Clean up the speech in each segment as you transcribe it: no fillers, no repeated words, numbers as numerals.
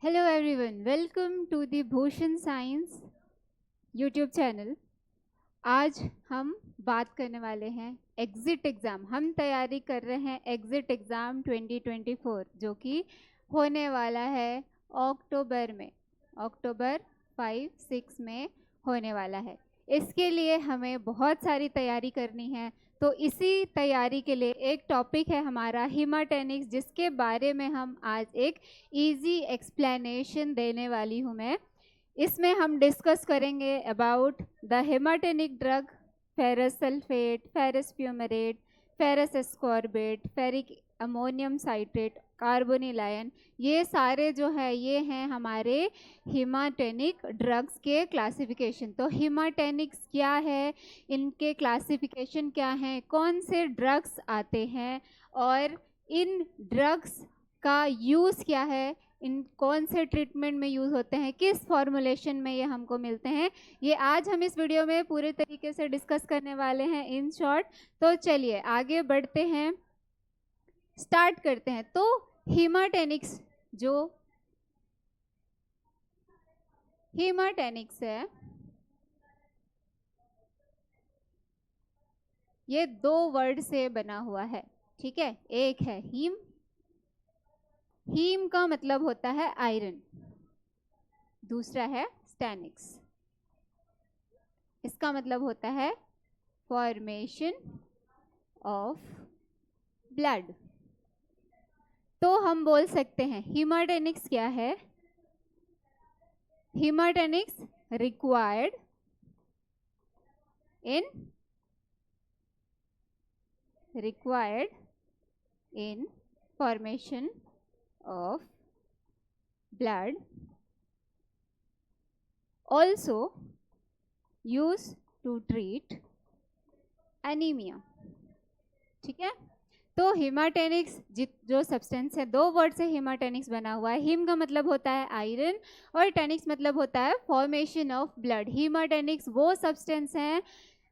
Hello everyone, welcome to the Bhushan science YouTube channel. आज हम बात करने वाले हैं एग्जिट एग्ज़ाम। हम तैयारी कर रहे हैं एग्जिट एग्ज़ाम 2024 जो कि होने वाला है अक्टूबर में, अक्टूबर 5-6 में होने वाला है। इसके लिए हमें बहुत सारी तैयारी करनी है। तो इसी तैयारी के लिए एक टॉपिक है हमारा हीमाटेनिक्स, जिसके बारे में हम आज एक इजी एक्सप्लेनेशन देने वाली हूँ मैं। इसमें हम डिस्कस करेंगे about the haematinic drug, ferrous sulphate, ferrous fumarate, ferrous ascorbate, ferric ammonium citrate, carbonyl iron. ये सारे जो है ये हैं हमारे हीमाटेनिक ड्रग्स के क्लासिफिकेशन। तो हीमाटेनिक्स क्या है, इनके क्लासिफिकेशन क्या हैं, कौन से ड्रग्स आते हैं और इन ड्रग्स का यूज़ क्या है, इन कौन से ट्रीटमेंट में यूज़ होते हैं, किस फॉर्मुलेशन में ये हमको मिलते हैं, ये आज हम इस वीडियो में पूरे तरीके से डिस्कस करने वाले हैं इन शॉर्ट। तो चलिए आगे बढ़ते हैं, स्टार्ट करते हैं। तो हीमाटेनिक्स है, ये 2 वर्ड से बना हुआ है, ठीक है। एक है हीम, हीम का मतलब होता है आयरन। दूसरा है स्टैनिक्स, इसका मतलब होता है फॉर्मेशन ऑफ ब्लड। तो हम बोल सकते हैं हीमाटेनिक्स क्या है। हीमाटेनिक्स required in formation of blood, also used to treat anemia, ठीक है। तो हीमाटेनिक्स जो सब्सटेंस है, 2 वर्ड से हीमाटेनिक्स बना हुआ है। हीम का मतलब होता है आयरन और टेनिक्स मतलब होता है फॉर्मेशन ऑफ ब्लड। हीमाटेनिक्स वो सब्सटेंस है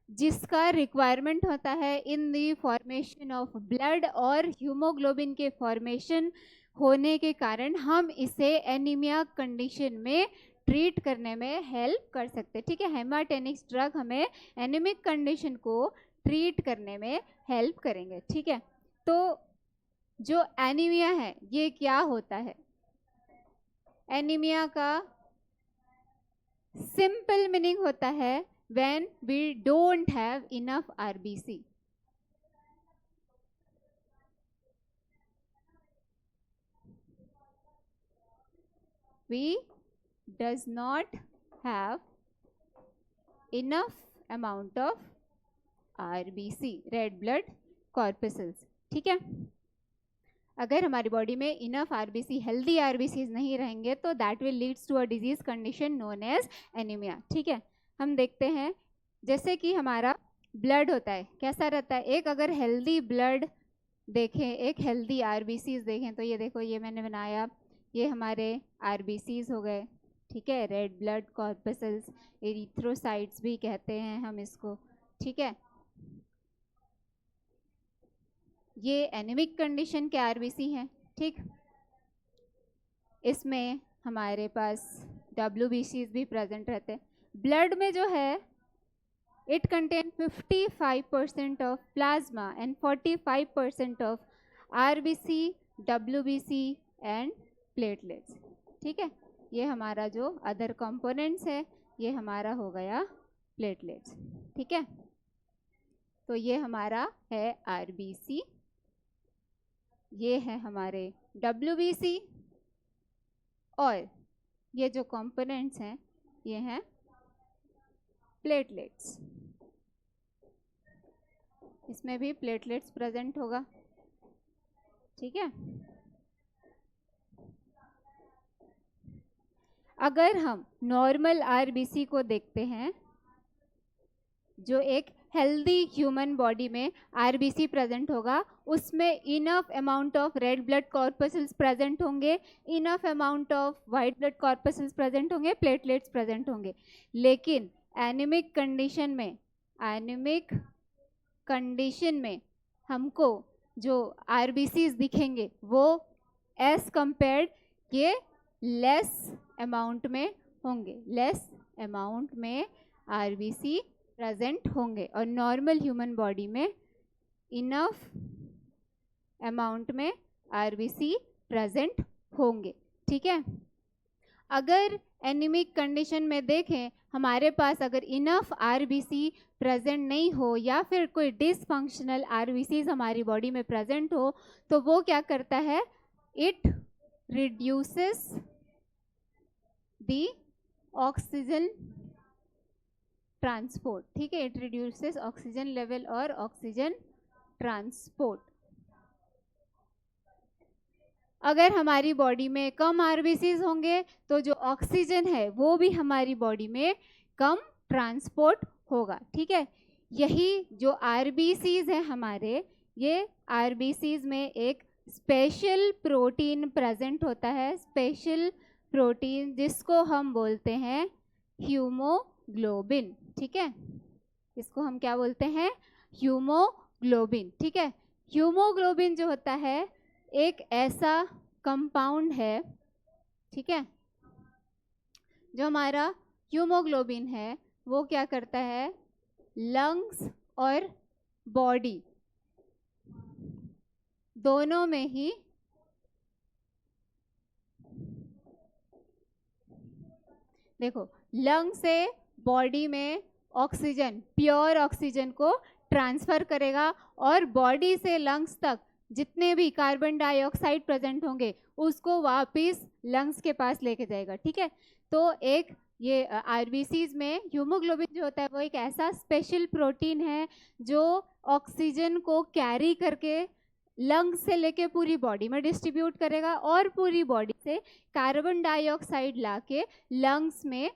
जिसका रिक्वायरमेंट होता है in the formation of blood, और हीमोग्लोबिन के फॉर्मेशन होने के कारण हम इसे एनीमिया कंडीशन में ट्रीट करने में हेल्प कर सकते हैं, ठीक है। हेमाटेनिक्स ड्रग हमें एनीमिक कंडीशन को ट्रीट करने में हेल्प करेंगे, ठीक है। तो जो एनीमिया है ये क्या होता है? एनीमिया का सिंपल मीनिंग होता है when we don't have enough RBC. We does not have enough amount of RBC, red blood corpuscles, ठीक है। अगर हमारी बॉडी में इनफ आरबीसी, हेल्दी आरबीसी नहीं रहेंगे तो that will leads to a disease condition known as anaemia, ठीक है। हम देखते हैं जैसे कि हमारा ब्लड होता है कैसा रहता है। एक अगर हेल्दी ब्लड देखें, एक हेल्दी आरबीसीज देखें, तो ये देखो, ये मैंने बनाया, ये हमारे आरबीसीज हो गए, ठीक है। रेड ब्लड कॉर्पसेल्स, एरिथ्रोसाइट्स भी कहते हैं हम इसको, ठीक है। ये एनीमिक कंडीशन के आरबीसी हैं, ठीक। इसमें हमारे पास डब्ल्यूबीसीज भी प्रेजेंट रहते हैं। ब्लड में जो है it contains 55% of plasma and 45% of RBC, WBC and platelets, ठीक है। ये हमारा जो अदर कंपोनेंट्स है ये हमारा हो गया प्लेटलेट्स, ठीक है। तो ये हमारा है RBC, ये है हमारे WBC, और ये जो कंपोनेंट्स हैं ये हैं प्लेटलेट्स। इसमें भी प्लेटलेट्स प्रेजेंट होगा, ठीक है। अगर हम नॉर्मल आरबीसी को देखते हैं, जो एक हेल्दी ह्यूमन बॉडी में आरबीसी प्रेजेंट होगा, उसमें enough amount of red blood corpuscles present होंगे, enough amount of white blood corpuscles present होंगे, प्लेटलेट्स प्रेजेंट होंगे। लेकिन एनीमिक कंडीशन में हमको जो आरबीसीज दिखेंगे वो एज कंपेयर्ड ये लेस अमाउंट में होंगे, लेस अमाउंट में आरबीसी प्रेजेंट होंगे, और नॉर्मल ह्यूमन बॉडी में इनफ अमाउंट में आरबीसी प्रेजेंट होंगे। ठीक है, अगर एनीमिक कंडीशन में देखें, हमारे पास अगर इनफ आरबीसी प्रेजेंट नहीं हो या फिर कोई डिसफंक्शनल आरबीसीज हमारी बॉडी में प्रेजेंट हो, तो वो क्या करता है, it reduces the oxygen transport. ठीक है, इट रिड्यूसेस ऑक्सीजन लेवल और ऑक्सीजन ट्रांसपोर्ट। अगर हमारी बॉडी में कम आरबीसीज होंगे तो जो ऑक्सीजन है वो भी हमारी बॉडी में कम ट्रांसपोर्ट होगा। ठीक है, यही जो आरबीसीज है हमारे, ये आरबीसीज में एक स्पेशल प्रोटीन प्रेजेंट होता है, स्पेशल प्रोटीन जिसको हम बोलते हैं हीमोग्लोबिन। ठीक है, इसको हम क्या बोलते हैं, हीमोग्लोबिन। ठीक है, हीमोग्लोबिन जो होता है एक ऐसा कंपाउंड है, ठीक है, जो हमारा हीमोग्लोबिन है वो क्या करता है, लंग्स और बॉडी दोनों में ही देखो, लंग से बॉडी में ऑक्सीजन, प्योर ऑक्सीजन को ट्रांसफर करेगा, और बॉडी से लंग्स तक जितने भी कार्बन डाइऑक्साइड प्रेजेंट होंगे उसको वापस लंग्स के पास लेके जाएगा। ठीक है, तो एक ये आरबीसीज में हीमोग्लोबिन जो होता है वो एक ऐसा स्पेशल प्रोटीन है जो ऑक्सीजन को कैरी करके लंग्स से लेके पूरी बॉडी में डिस्ट्रीब्यूट करेगा, और पूरी बॉडी से कार्बन डाइऑक्साइड लाके लंग्स में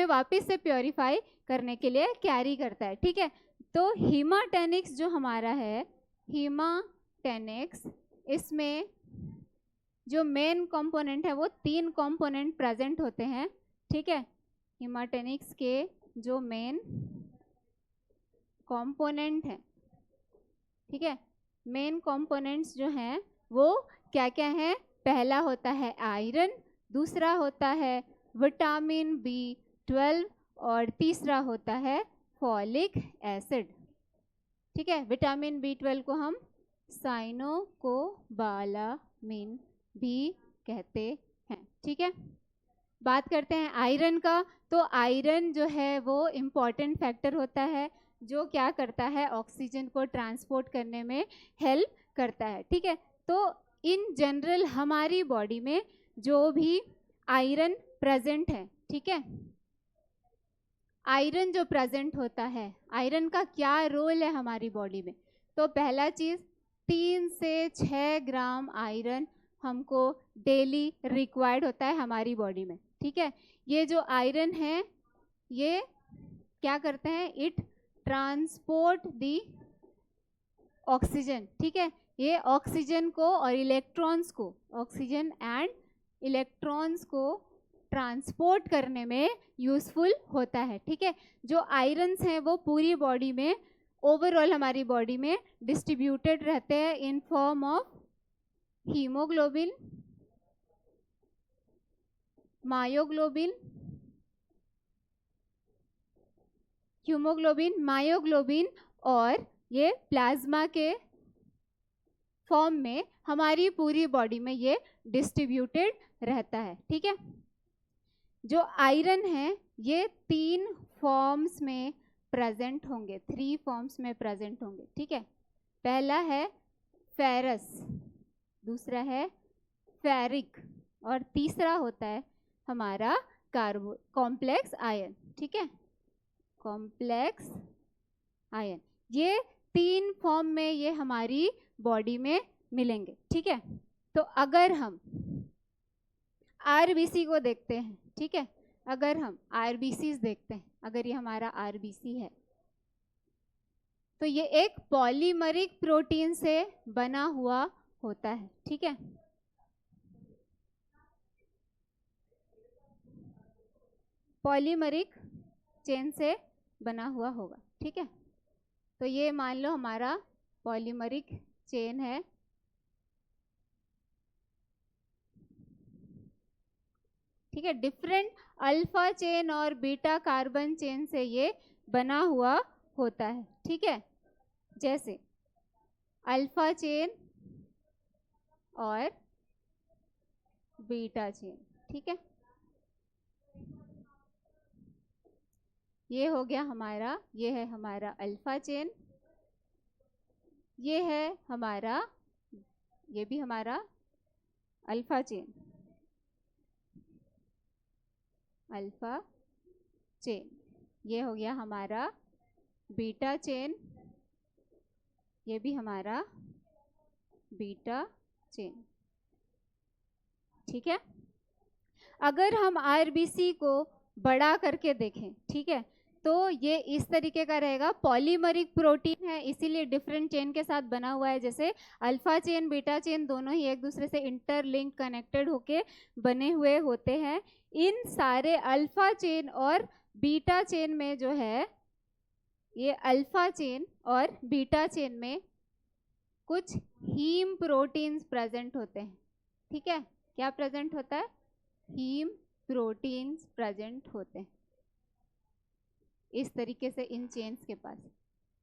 वापस से प्योरीफाई करने के लिए कैरी करता है। ठीक है, तो हीमाटेनिक्स जो हमारा है, हीमाटेनिक्स, इसमें जो मेन कंपोनेंट है वो 3 कंपोनेंट प्रेजेंट होते हैं। ठीक है, हीमाटेनिक्स के जो मेन कंपोनेंट हैं, ठीक है, मेन कंपोनेंट्स जो हैं वो क्या क्या हैं, पहला होता है आयरन, दूसरा होता है विटामिन B12, और तीसरा होता है फॉलिक एसिड। ठीक है, विटामिन B12 को हम साइनोकोबालामिन भी कहते हैं। ठीक है, बात करते हैं आयरन का, तो आयरन जो है वो इम्पॉर्टेंट फैक्टर होता है जो क्या करता है, ऑक्सीजन को ट्रांसपोर्ट करने में हेल्प करता है। ठीक है, तो इन जनरल हमारी बॉडी में जो भी आयरन प्रेजेंट है, ठीक है, आयरन जो प्रेजेंट होता है, आयरन का क्या रोल है हमारी बॉडी में, तो पहला चीज 3 से 6 ग्राम आयरन हमको डेली रिक्वायर्ड होता है हमारी बॉडी में। ठीक है, ये जो आयरन है ये क्या करते हैं, इट ट्रांसपोर्ट दी ऑक्सीजन। ठीक है, ये ऑक्सीजन को और इलेक्ट्रॉन्स को, ऑक्सीजन एंड इलेक्ट्रॉन्स को ट्रांसपोर्ट करने में यूजफुल होता है। ठीक है, जो आयरन्स हैं वो पूरी बॉडी में, ओवरऑल हमारी बॉडी में डिस्ट्रीब्यूटेड रहते हैं in form of haemoglobin, myoglobin, haemoglobin, myoglobin, और ये प्लाज्मा के फॉर्म में हमारी पूरी बॉडी में ये डिस्ट्रीब्यूटेड रहता है। ठीक है, जो आयरन है ये 3 फॉर्म्स में प्रेजेंट होंगे, 3 फॉर्म्स में प्रेजेंट होंगे। ठीक है, पहला है फेरस, दूसरा है फेरिक, और तीसरा होता है हमारा कॉम्प्लेक्स आयन। ठीक है, कॉम्प्लेक्स आयन, ये 3 फॉर्म में ये हमारी बॉडी में मिलेंगे। ठीक है, तो अगर हम आरबीसी को देखते हैं, ठीक है, अगर हम आरबीसीज देखते हैं, अगर ये हमारा आरबीसी है तो ये एक पॉलीमरिक प्रोटीन से बना हुआ होता है। ठीक है, पॉलीमरिक चेन से बना हुआ होगा। ठीक है, तो ये मान लो हमारा पॉलीमरिक चेन है, ठीक है, डिफरेंट अल्फा चेन और बीटा कार्बन चेन से ये बना हुआ होता है। ठीक है, जैसे अल्फा चेन और बीटा चेन। ठीक है, ये हो गया हमारा, ये है हमारा अल्फा चेन, ये है हमारा, ये भी हमारा अल्फा चेन, अल्फा चेन, ये हो गया हमारा बीटा चेन, ये भी हमारा बीटा चेन। ठीक है, अगर हम आरबीसी को बड़ा करके देखें, ठीक है, तो ये इस तरीके का रहेगा। पॉलीमरिक प्रोटीन है, इसीलिए डिफरेंट चेन के साथ बना हुआ है। जैसे अल्फा चेन बीटा चेन दोनों ही एक दूसरे से इंटरलिंक कनेक्टेड होके बने हुए होते हैं। इन सारे अल्फा चेन और बीटा चेन में जो है, ये अल्फा चेन और बीटा चेन में कुछ हीम प्रोटीन्स प्रेजेंट होते हैं। ठीक है, क्या प्रेजेंट होता है? हीम प्रोटीन्स प्रेजेंट होते हैं इस तरीके से इन चेन्स के पास।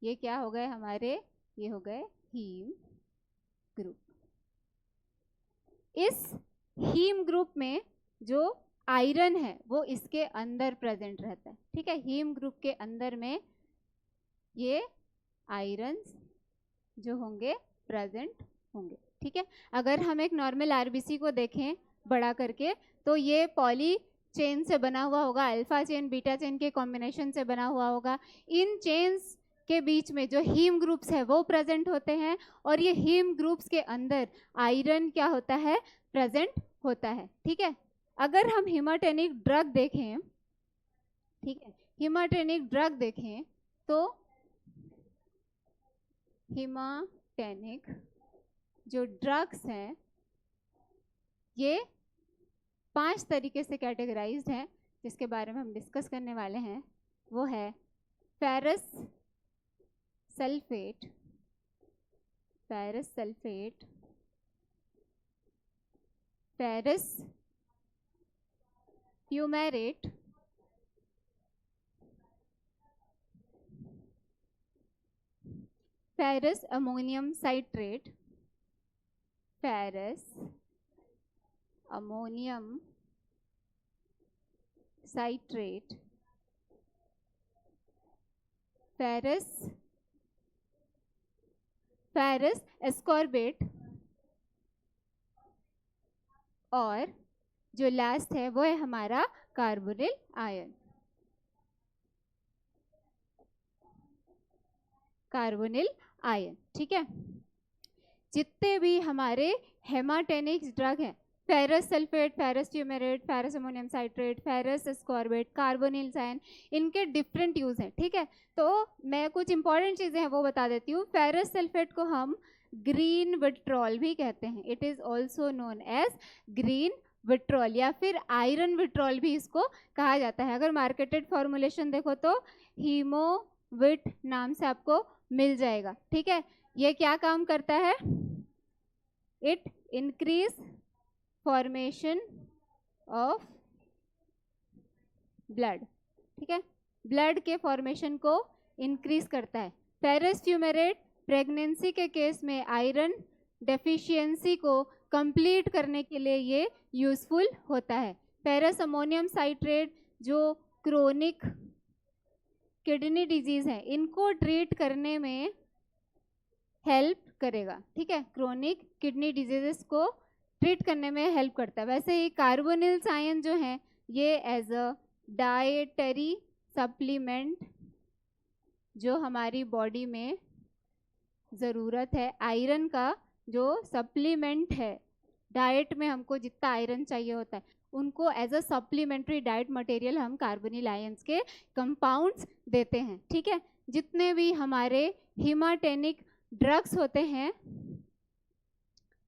ये क्या हो गए हमारे? ये हो गए हीम ग्रुप। इस हीम ग्रुप में जो आयरन है वो इसके अंदर प्रेजेंट रहता है। ठीक है, हीम ग्रुप के अंदर में ये आयरन्स जो होंगे प्रेजेंट होंगे। ठीक है, अगर हम एक नॉर्मल आरबीसी को देखें बड़ा करके, तो ये पॉली चेन से बना हुआ होगा, अल्फा चेन बीटा चेन के कॉम्बिनेशन से बना हुआ होगा। इन चेन्स के बीच में जो हीम ग्रुप्स है वो प्रेजेंट होते हैं, और ये हीम ग्रुप्स के अंदर आयरन क्या होता है? प्रेजेंट होता है। ठीक है, अगर हम हीमाटेनिक ड्रग देखें, ठीक है, हीमाटेनिक ड्रग देखें तो हीमाटेनिक जो ड्रग्स हैं ये 5 तरीके से कैटेगराइज्ड हैं, जिसके बारे में हम डिस्कस करने वाले हैं। वो है ferrous sulphate, ferrous sulphate, ferrous fumarate, ferrous ammonium citrate, ferrous ammonium citrate, ferrous ascorbate, और जो लास्ट है वो है हमारा कार्बोनिल आयन, कार्बोनिल आयन। ठीक है, जितने भी हमारे हेमाटेनिक्स ड्रग हैं, ferrous sulphate, ferrous fumarate, ferrous ammonium citrate, ferrous ascorbate, carbonyl iron, इनके डिफरेंट यूज हैं। ठीक है, तो मैं कुछ इंपॉर्टेंट चीजें हैं वो बता देती हूँ। फेरस सल्फेट को हम ग्रीन विट्रॉल भी कहते हैं, it is also known as green vitriol, या फिर आयरन विट्रॉल भी इसको कहा जाता है। अगर मार्केटेड फॉर्मुलेशन देखो तो हीमोविट नाम से आपको मिल जाएगा। ठीक है, ये क्या काम करता है? It increase formation of blood. ठीक है, ब्लड के फॉर्मेशन को इंक्रीज करता है। फेरस फ्यूमेरेट प्रेगनेंसी के केस में आयरन डेफिशिएंसी को कंप्लीट करने के लिए ये यूजफुल होता है। फेरस अमोनियम साइट्रेट जो क्रोनिक किडनी डिजीज है इनको ट्रीट करने में हेल्प करेगा। ठीक है, क्रोनिक किडनी डिजीजेस को ट्रीट करने में हेल्प करता है। वैसे ही कार्बोनिल आयन जो है ये एज अ डाइटरी सप्लीमेंट जो हमारी बॉडी में ज़रूरत है आयरन का, जो सप्लीमेंट है डाइट में हमको जितना आयरन चाहिए होता है, उनको as a supplementary diet material हम कार्बोनिल आयंस के कंपाउंड्स देते हैं। ठीक है, जितने भी हमारे हीमाटेनिक ड्रग्स होते हैं,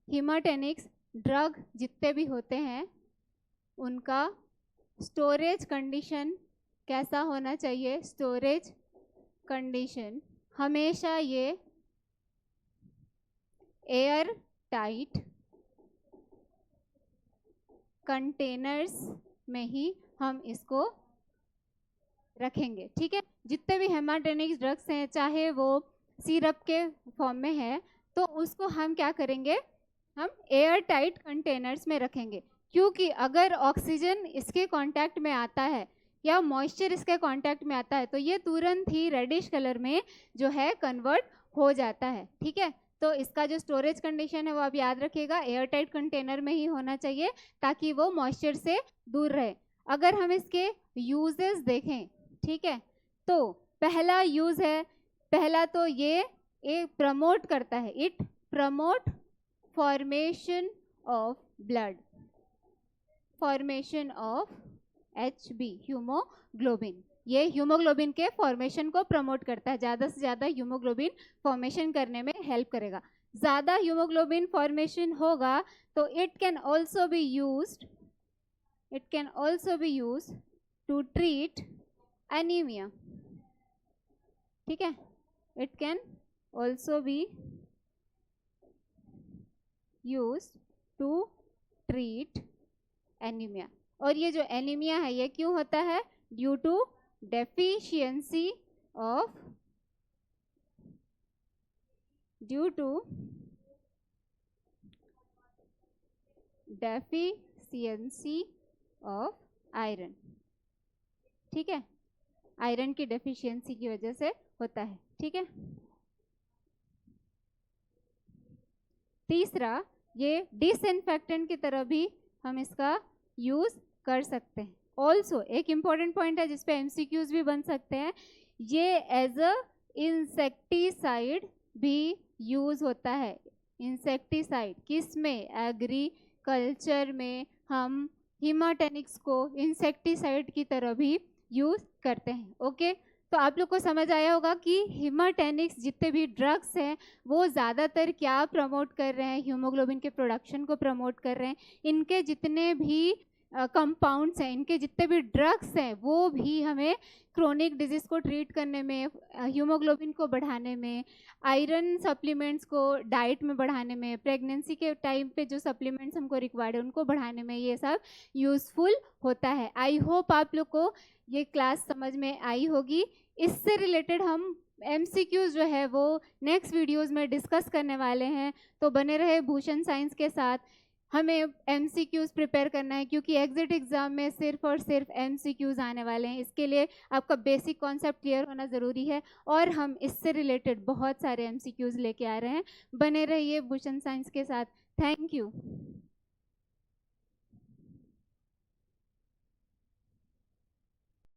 हीमाटेनिक्स ड्रग जितने भी होते हैं उनका स्टोरेज कंडीशन कैसा होना चाहिए? स्टोरेज कंडीशन हमेशा ये एयर टाइट कंटेनर्स में ही हम इसको रखेंगे, ठीक है। जितने भी हेमाटोनिक ड्रग्स हैं, चाहे वो सिरप के फॉर्म में है, तो उसको हम क्या करेंगे, हम एयर टाइट कंटेनर्स में रखेंगे, क्योंकि अगर ऑक्सीजन इसके कांटेक्ट में आता है या मॉइस्चर इसके कांटेक्ट में आता है तो ये तुरंत ही रेडिश कलर में जो है कन्वर्ट हो जाता है, ठीक है। तो इसका जो स्टोरेज कंडीशन है वो आप याद रखिएगा, एयर टाइट कंटेनर में ही होना चाहिए ताकि वो मॉइस्चर से दूर रहे। अगर हम इसके यूजेस देखें, ठीक है, तो पहला यूज है, पहला तो ये प्रमोट करता है, it promote formation of blood, formation of HB haemoglobin, ये हीमोग्लोबिन के फॉर्मेशन को प्रमोट करता है, ज़्यादा से ज़्यादा हीमोग्लोबिन फॉर्मेशन करने में हेल्प करेगा। ज़्यादा हीमोग्लोबिन फॉर्मेशन होगा तो it can also be used, it can also be used to treat anaemia, ठीक है, it can also be used to treat anaemia. और ये जो एनीमिया है ये क्यों होता है, due to deficiency of, due to deficiency of iron, ठीक है, आयरन की डेफिशिएंसी की वजह से होता है, ठीक है। तीसरा, ये डिसइंफेक्टेंट की तरह भी हम इसका यूज कर सकते हैं। ऑल्सो एक इंपॉर्टेंट पॉइंट है जिसपे MCQs भी बन सकते हैं, ये एज अ इंसेक्टिसाइड भी यूज होता है। इंसेक्टिसाइड किस में, एग्रीकल्चर में हम हीमाटेनिक्स को इंसेक्टिसाइड की तरह भी यूज करते हैं, ओके। तो आप लोग को समझ आया होगा कि हीमाटेनिक्स जितने भी ड्रग्स हैं वो ज़्यादातर क्या प्रमोट कर रहे हैं, हीमोग्लोबिन के प्रोडक्शन को प्रमोट कर रहे हैं। इनके जितने भी कंपाउंड्स हैं, इनके जितने भी ड्रग्स हैं वो भी हमें क्रोनिक डिजीज़ को ट्रीट करने में, हीमोग्लोबिन को बढ़ाने में, आयरन सप्लीमेंट्स को डाइट में बढ़ाने में, प्रेगनेंसी के टाइम पे जो सप्लीमेंट्स हमको रिक्वायर्ड है उनको बढ़ाने में ये सब यूज़फुल होता है। आई होप आप लोग को ये क्लास समझ में आई होगी। इससे रिलेटेड हम MCQs जो है वो नेक्स्ट वीडियोस में डिस्कस करने वाले हैं, तो बने रहे भूषण साइंस के साथ। हमें MCQs प्रिपेयर करना है क्योंकि एग्जिट एग्जाम में सिर्फ और सिर्फ MCQs आने वाले हैं, इसके लिए आपका बेसिक कॉन्सेप्ट क्लियर होना ज़रूरी है और हम इससे रिलेटेड बहुत सारे MCQs लेके आ रहे हैं। बने रहिए भूषण साइंस के साथ। Thank you.